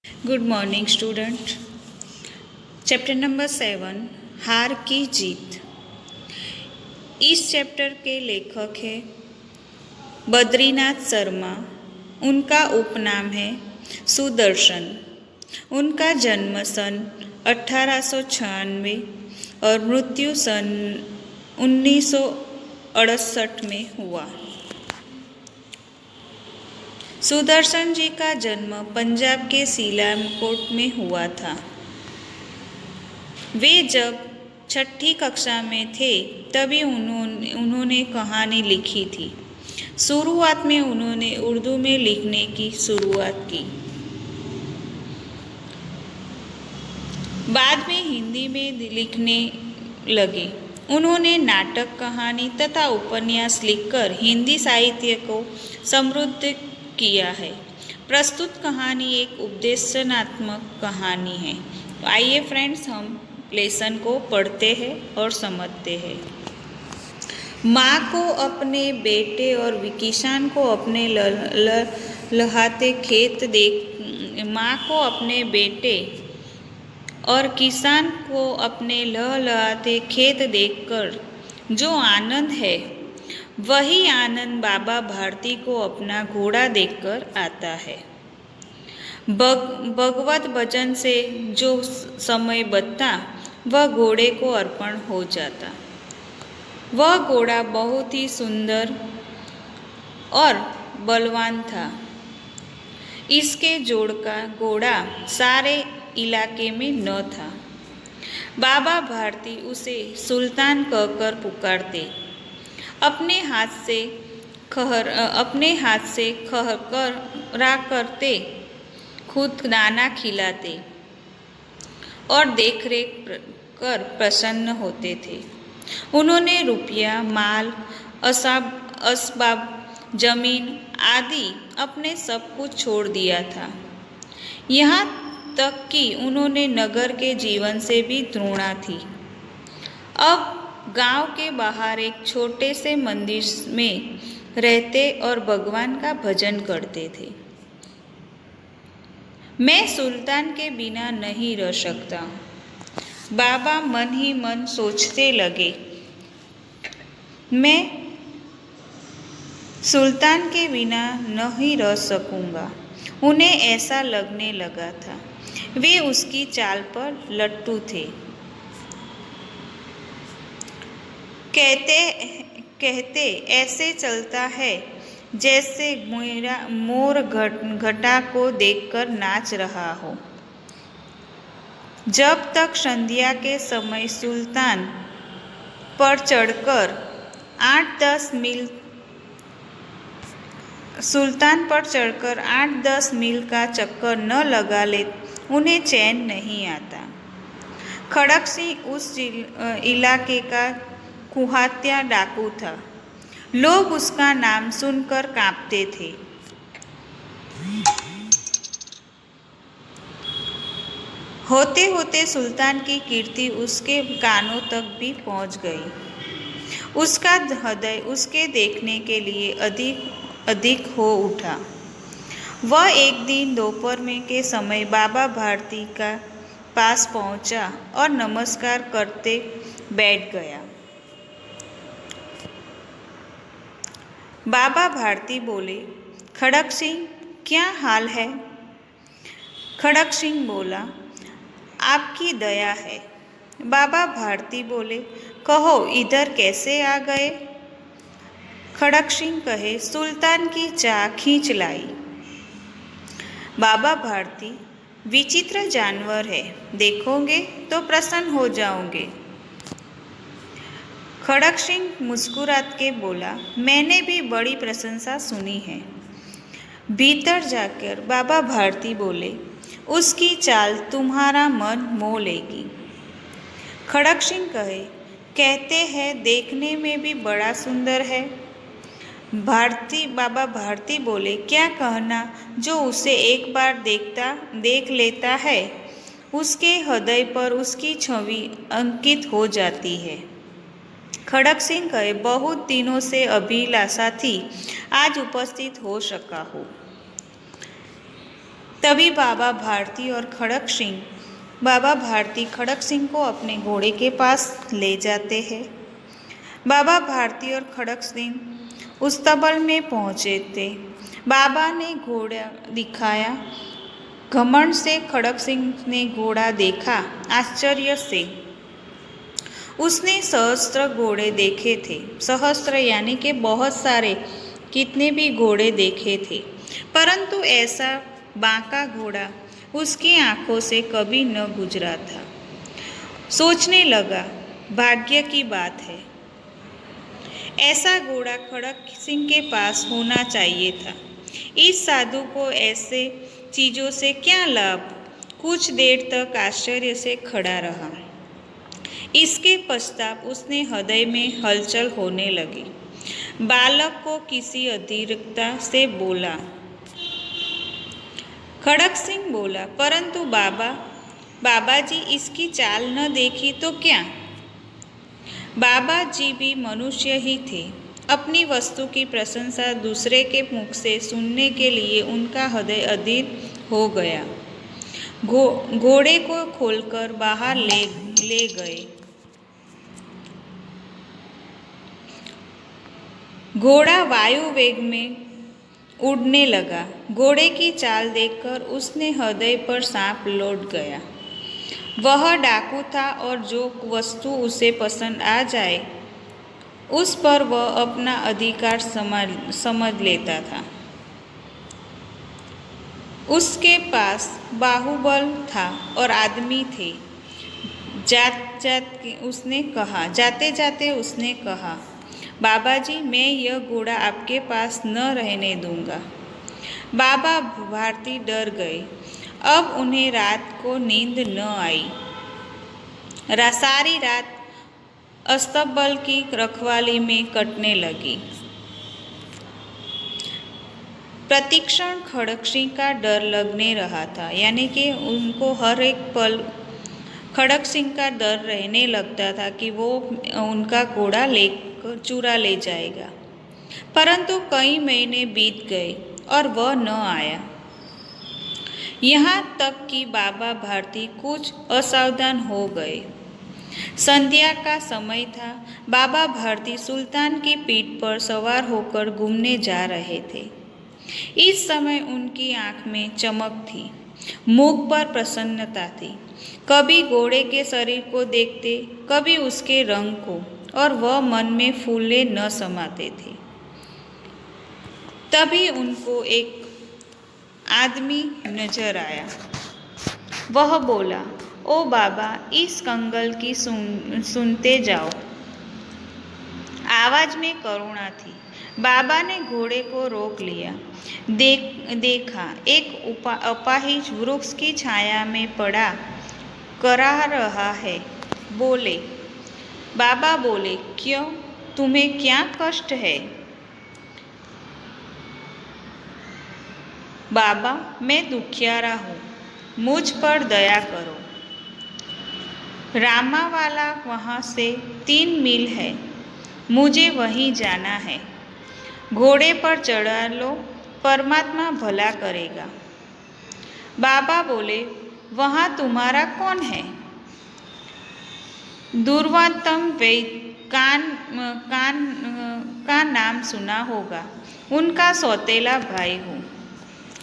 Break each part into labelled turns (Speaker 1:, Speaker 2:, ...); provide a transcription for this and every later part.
Speaker 1: Good morning student. Chapter number 7 हार की जीत। इस चैप्टर के लेखक है बद्रीनाथ शर्मा। उनका उपनाम है सुदर्शन। उनका जन्म सन 1896 और मृत्यु सन 1968 में हुआ। सुदर्शन जी का जन्म पंजाब के सीलामकोट में हुआ था। वे जब छठी कक्षा में थे तभी उन्होंने कहानी लिखी थी। शुरुआत में उन्होंने उर्दू में लिखने की शुरुआत की, बाद में हिंदी में लिखने लगे। उन्होंने नाटक, कहानी तथा उपन्यास लिखकर हिंदी साहित्य को समृद्ध किया है। प्रस्तुत कहानी एक उपदेशनात्मक कहानी है। तो आइए फ्रेंड्स, हम लेसन को पढ़ते हैं और समझते हैं। माँ को अपने बेटे और किसान को अपने लहलहाते खेत देख माँ को अपने बेटे और किसान को अपने लहलहाते खेत देखकर जो आनंद है, वही आनंद बाबा भारती को अपना घोड़ा देखकर आता है। भगवत भजन से जो समय बचता, वह घोड़े को अर्पण हो जाता। वह घोड़ा बहुत ही सुंदर और बलवान था। इसके जोड़ का घोड़ा सारे इलाके में न था। बाबा भारती उसे सुल्तान कहकर पुकारते। अपने हाथ से खहरा करते, खुद दाना खिलाते और देखरेख कर प्रसन्न होते थे। उन्होंने रुपया, माल, असबाब, जमीन आदि अपने सब कुछ छोड़ दिया था। यहाँ तक कि उन्होंने नगर के जीवन से भी घृणा थी। अब गांव के बाहर एक छोटे से मंदिर में रहते और भगवान का भजन करते थे। मैं सुल्तान के बिना नहीं रह सकता, बाबा मन ही मन सोचते लगे। मैं सुल्तान के बिना नहीं रह सकूंगा। उन्हें ऐसा लगने लगा था। वे उसकी चाल पर लट्टू थे। कहते ऐसे चलता है जैसे मोर घटा को देखकर नाच रहा हो। जब तक संध्या के समय सुल्तान पर चढ़कर 8-10 मील का चक्कर न लगा ले, उन्हें चैन नहीं आता। खड़क सिंह उस इलाके का कुहात्या डाकू था। लोग उसका नाम सुनकर कांपते थे। होते होते सुल्तान की कीर्ति उसके कानों तक भी पहुंच गई। उसका हृदय उसके देखने के लिए अधिक हो उठा। वह एक दिन दोपहर में के समय बाबा भारती का पास पहुंचा और नमस्कार करते बैठ गया। बाबा भारती बोले, खड़क सिंह, क्या हाल है? खड़क सिंह बोला, आपकी दया है। बाबा भारती बोले, कहो इधर कैसे आ गए? खड़क सिंह कहे, सुल्तान की चाह खींच लाई। बाबा भारती, विचित्र जानवर है, देखोगे तो प्रसन्न हो जाओगे। खड़क सिंह मुस्कुरात के बोला, मैंने भी बड़ी प्रशंसा सुनी है। भीतर जाकर बाबा भारती बोले, उसकी चाल तुम्हारा मन मोह लेगी। खड़क सिंह कहे, कहते हैं देखने में भी बड़ा सुंदर है। बाबा भारती बोले, क्या कहना, जो उसे एक बार देख लेता है, उसके हृदय पर उसकी छवि अंकित हो जाती है। खड़क सिंह कहे, बहुत दिनों से अभिलाषा थी, आज उपस्थित हो सका हो। तभी बाबा भारती खड़क सिंह को अपने घोड़े के पास ले जाते हैं। बाबा भारती और खड़क सिंह उस तबल में पहुँचे थे। बाबा ने घोड़ा दिखाया। घमंड से खड़क सिंह ने घोड़ा देखा, आश्चर्य से। उसने सहस्त्र घोड़े देखे थे। सहस्त्र यानी कि बहुत सारे, कितने भी घोड़े देखे थे, परंतु ऐसा बांका घोड़ा उसकी आंखों से कभी न गुजरा था। सोचने लगा, भाग्य की बात है, ऐसा घोड़ा खड़क सिंह के पास होना चाहिए था। इस साधु को ऐसे चीज़ों से क्या लाभ? कुछ देर तक आश्चर्य से खड़ा रहा। इसके पश्चात उसने हृदय में हलचल होने लगी। बालक को किसी अधीरता से बोला। खड़क सिंह बोला, परंतु बाबा जी इसकी चाल न देखी तो क्या? बाबा जी भी मनुष्य ही थे। अपनी वस्तु की प्रशंसा दूसरे के मुख से सुनने के लिए उनका हृदय अधीर हो गया। घोड़े को खोलकर बाहर ले गए। घोड़ा वायु वेग में उड़ने लगा। घोड़े की चाल देखकर उसने हृदय पर सांप लौट गया। वह डाकू था और जो वस्तु उसे पसंद आ जाए उस पर वह अपना अधिकार समझ लेता था। उसके पास बाहुबल था और आदमी थे। जाते जाते उसने कहा, बाबा जी, मैं यह घोड़ा आपके पास न रहने दूंगा। बाबा भारती डर गए। अब उन्हें रात को नींद न आई। सारी रात अस्तबल की रखवाली में कटने लगी। प्रतिक्षण खड़क सिंह का डर लगने रहा था, यानी कि उनको हर एक पल खड़क सिंह का डर रहने लगता था कि वो उनका घोड़ा चुरा ले जाएगा। परंतु कई महीने बीत गए और वह न आया। यहाँ तक कि बाबा भारती कुछ असावधान हो गए। संध्या का समय था। बाबा भारती सुल्तान की पीठ पर सवार होकर घूमने जा रहे थे। इस समय उनकी आंख में चमक थी, मुख पर प्रसन्नता थी। कभी घोड़े के शरीर को देखते, कभी उसके रंग को, और वह मन में फूले न समाते थे। तभी उनको एक आदमी नजर आया। वह बोला, ओ बाबा, इस कंगल की सुनते जाओ। आवाज में करुणा थी। बाबा ने घोड़े को रोक लिया। देखा एक अपाहिज वृक्ष की छाया में पड़ा करा रहा है। बाबा बोले, क्यों, तुम्हें क्या कष्ट है? बाबा, मैं दुखियारा हूँ, मुझ पर दया करो। रामावाला वहाँ से 3 मील है, मुझे वहीं जाना है। घोड़े पर चढ़ा लो, परमात्मा भला करेगा। बाबा बोले, वहाँ तुम्हारा कौन है? दुर्वातम वैद्य का नाम सुना होगा, उनका सौतेला भाई हूँ।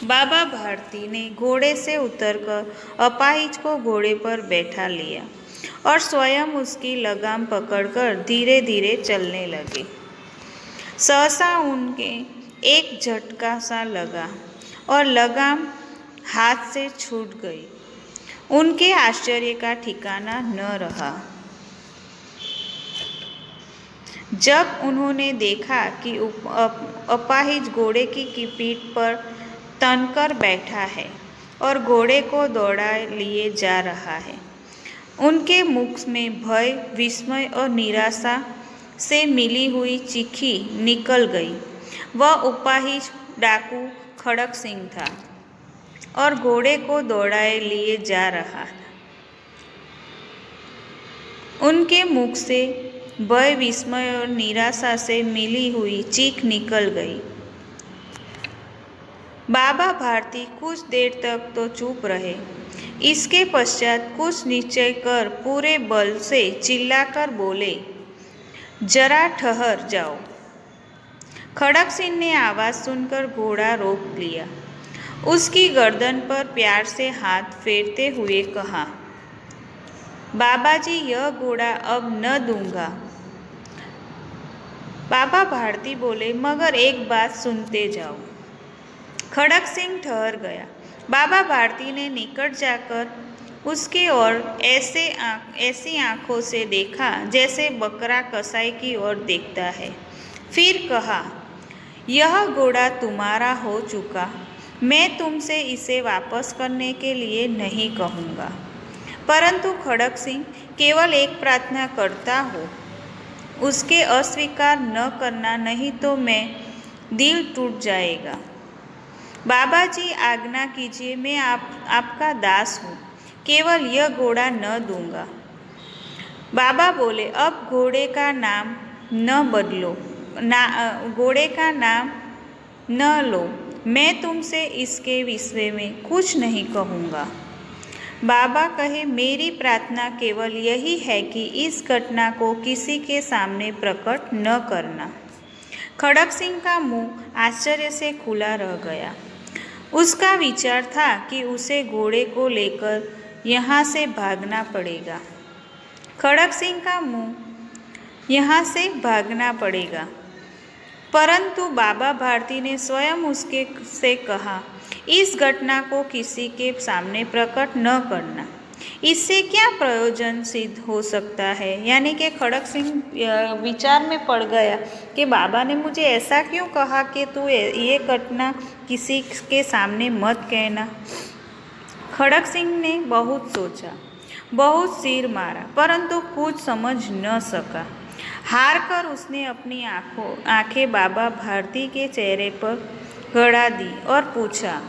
Speaker 1: बाबा भारती ने घोड़े से उतरकर अपाहिज को घोड़े पर बैठा लिया और स्वयं उसकी लगाम पकड़कर धीरे धीरे चलने लगे। सहसा उनके एक झटका सा लगा और लगाम हाथ से छूट गई। उनके आश्चर्य का ठिकाना न रहा जब उन्होंने देखा कि अपाहिज घोड़े की पीठ पर तनकर बैठा है और घोड़े को दौड़ा लिए जा रहा है। उनके मुख में भय, विस्मय और निराशा से मिली हुई चीखी निकल गई। वह अपाहिज डाकू खड़क सिंह था और घोड़े को दौड़ाए लिए जा रहा था। उनके मुख से भय, विस्मय और निराशा से मिली हुई चीख निकल गई। बाबा भारती कुछ देर तक तो चुप रहे। इसके पश्चात कुछ निश्चय कर पूरे बल से चिल्लाकर बोले, जरा ठहर जाओ। खड़क सिंह ने आवाज़ सुनकर घोड़ा रोक लिया। उसकी गर्दन पर प्यार से हाथ फेरते हुए कहा, बाबा जी, यह घोड़ा अब न दूंगा। बाबा भारती बोले, मगर एक बात सुनते जाओ। खड़क सिंह ठहर गया। बाबा भारती ने निकट जाकर उसकी ओर ऐसी आंखों से देखा जैसे बकरा कसाई की ओर देखता है। फिर कहा, यह घोड़ा तुम्हारा हो चुका। मैं तुमसे इसे वापस करने के लिए नहीं कहूँगा, परंतु खड़क सिंह, केवल एक प्रार्थना करता हो, उसके अस्वीकार न करना, नहीं तो मैं दिल टूट जाएगा। बाबा जी, आज्ञा कीजिए, मैं आपका दास हूँ, केवल यह घोड़ा न दूंगा। बाबा बोले, अब घोड़े का नाम न बदलो, घोड़े का नाम न लो। मैं तुमसे इसके विषय में कुछ नहीं कहूँगा। बाबा कहे, मेरी प्रार्थना केवल यही है कि इस घटना को किसी के सामने प्रकट न करना। खड़क सिंह का मुंह आश्चर्य से खुला रह गया। उसका विचार था कि उसे घोड़े को लेकर यहाँ से भागना पड़ेगा। खड़क सिंह का मुंह यहाँ से भागना पड़ेगा, परंतु बाबा भारती ने स्वयं उसके से कहा, इस घटना को किसी के सामने प्रकट न करना। इससे क्या प्रयोजन सिद्ध हो सकता है? यानी कि खड़क सिंह विचार में पड़ गया कि बाबा ने मुझे ऐसा क्यों कहा कि तू ये घटना किसी के सामने मत कहना। खड़क सिंह ने बहुत सोचा, बहुत सिर मारा, परंतु कुछ समझ न सका। हार कर उसने अपनी आंखें बाबा भारती के चेहरे पर गड़ा दी और पूछा,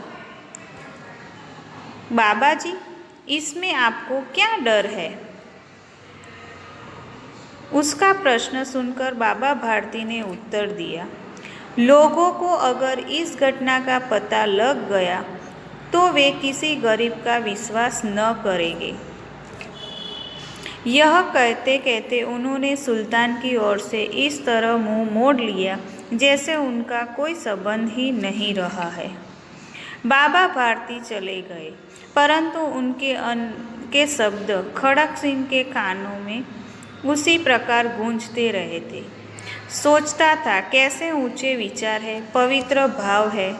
Speaker 1: बाबा जी, इसमें आपको क्या डर है? उसका प्रश्न सुनकर बाबा भारती ने उत्तर दिया, लोगों को अगर इस घटना का पता लग गया तो वे किसी गरीब का विश्वास न करेंगे। यह कहते कहते उन्होंने सुल्तान की ओर से इस तरह मुंह मोड़ लिया जैसे उनका कोई संबंध ही नहीं रहा है। बाबा भारती चले गए, परंतु उनके शब्द खड़क सिंह के कानों में उसी प्रकार गूंजते रहे थे। सोचता था, कैसे ऊंचे विचार है, पवित्र भाव है।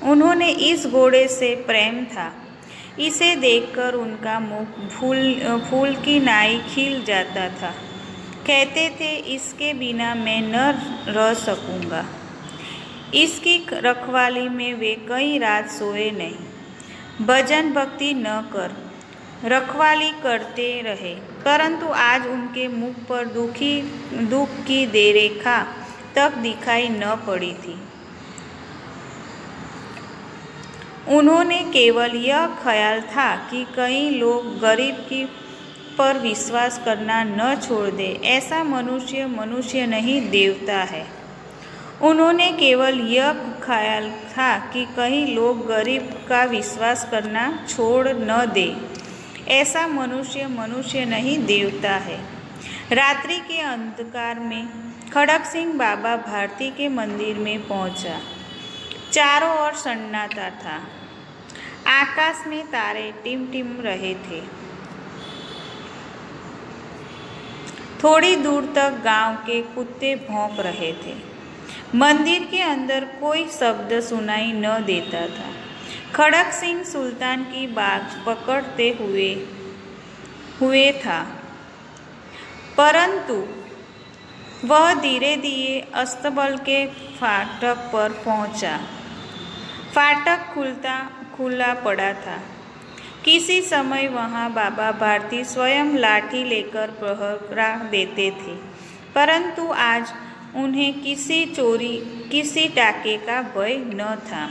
Speaker 1: उन्होंने इस घोड़े से प्रेम था। इसे देखकर उनका मुख फूल की नाई खिल जाता था। कहते थे, इसके बिना मैं न रह सकूँगा। इसकी रखवाली में वे कई रात सोए नहीं। भजन भक्ति न कर, रखवाली करते रहे, परंतु आज उनके मुख पर दुख की रेखा तक दिखाई न पड़ी थी। उन्होंने केवल यह ख्याल था कि कई लोग गरीब पर विश्वास करना न छोड़ दे। ऐसा मनुष्य नहीं, देवता है। उन्होंने केवल यह ख्याल था कि कई लोग गरीब का विश्वास करना छोड़ न दे। ऐसा मनुष्य नहीं, देवता है। रात्रि के अंधकार में खड़क सिंह बाबा भारती के मंदिर में पहुंचा। चारों ओर सन्नाटा था। आकाश में तारे टिमटिम रहे थे। थोड़ी दूर तक गांव के कुत्ते भौंक रहे थे। मंदिर के अंदर कोई शब्द सुनाई न देता था। खड़क सिंह सुल्तान की बात पकड़ते हुए था, परंतु वह धीरे धीरे अस्तबल के फाटक पर पहुंचा। फाटक खुला पड़ा था। किसी समय वहां बाबा भारती स्वयं लाठी लेकर पहरा देते थे, परंतु आज उन्हें किसी डाके का भय न था।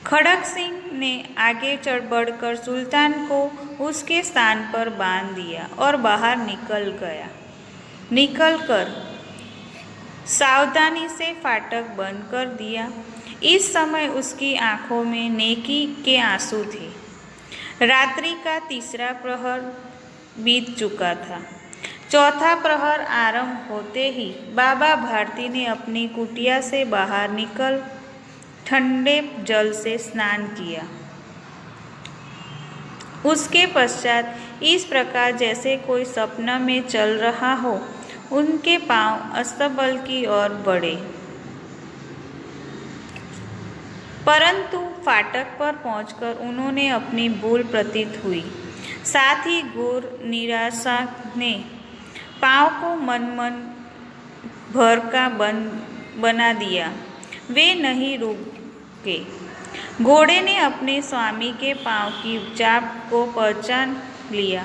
Speaker 1: खड़क सिंह ने आगे बढ़कर सुल्तान को उसके स्थान पर बांध दिया और बाहर निकलकर सावधानी से फाटक बंद कर दिया। इस समय उसकी आंखों में नेकी के आंसू थे। रात्रि का तीसरा प्रहर बीत चुका था। चौथा प्रहर आरंभ होते ही बाबा भारती ने अपनी कुटिया से बाहर निकल ठंडे जल से स्नान किया। उसके पश्चात इस प्रकार जैसे कोई सपना में चल रहा हो, उनके पांव अस्तबल की ओर बढ़े। परंतु फाटक पर पहुंचकर उन्होंने अपनी भूल प्रतीत हुई। साथ ही घोर निराशा ने पांव को मन भर का बना दिया। वे नहीं रुके। घोड़े ने अपने स्वामी के पांव की चाप को पहचान लिया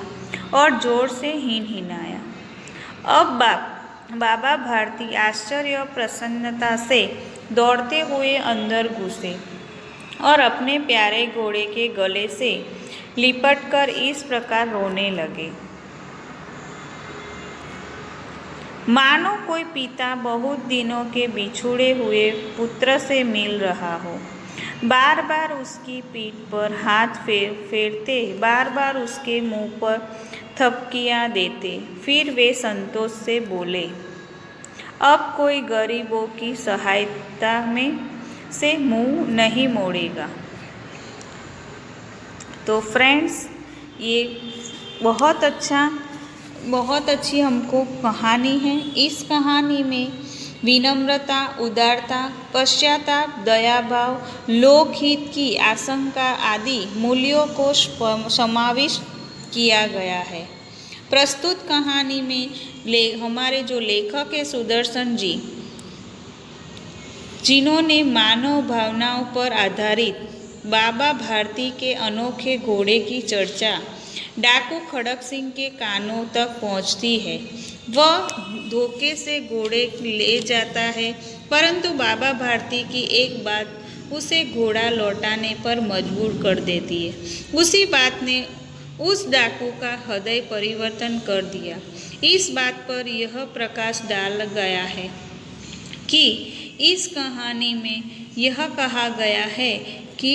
Speaker 1: और जोर से हिनहिनाया। अब बाबा भारती आश्चर्य और प्रसन्नता से दौड़ते हुए अंदर घुसे और अपने प्यारे घोड़े के गले से लिपटकर इस प्रकार रोने लगे, मानो कोई पिता बहुत दिनों के बिछुड़े हुए पुत्र से मिल रहा हो। बार बार उसकी पीठ पर हाथ फेरते, बार बार उसके मुंह पर थपकियां देते। फिर वे संतोष से बोले, अब कोई गरीबों की सहायता में से मुंह नहीं मोड़ेगा। तो फ्रेंड्स, ये बहुत अच्छी हमको कहानी है। इस कहानी में विनम्रता, उदारता, पश्चाताप, दयाभाव, लोकहित की आशंका आदि मूल्यों को समाविष्ट किया गया है। प्रस्तुत कहानी में हमारे जो लेखक है सुदर्शन जी, जिन्होंने मानव भावनाओं पर आधारित बाबा भारती के अनोखे घोड़े की चर्चा डाकू खड़क सिंह के कानों तक पहुंचती है। वह धोखे से घोड़े ले जाता है, परंतु बाबा भारती की एक बात उसे घोड़ा लौटाने पर मजबूर कर देती है। उसी बात ने उस डाकू का हृदय परिवर्तन कर दिया। इस बात पर यह प्रकाश डाल गया है कि इस कहानी में यह कहा गया है कि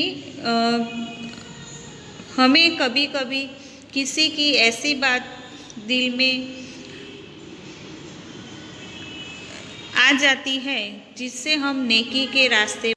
Speaker 1: हमें कभी कभी किसी की ऐसी बात दिल में आ जाती है जिससे हम नेकी के रास्ते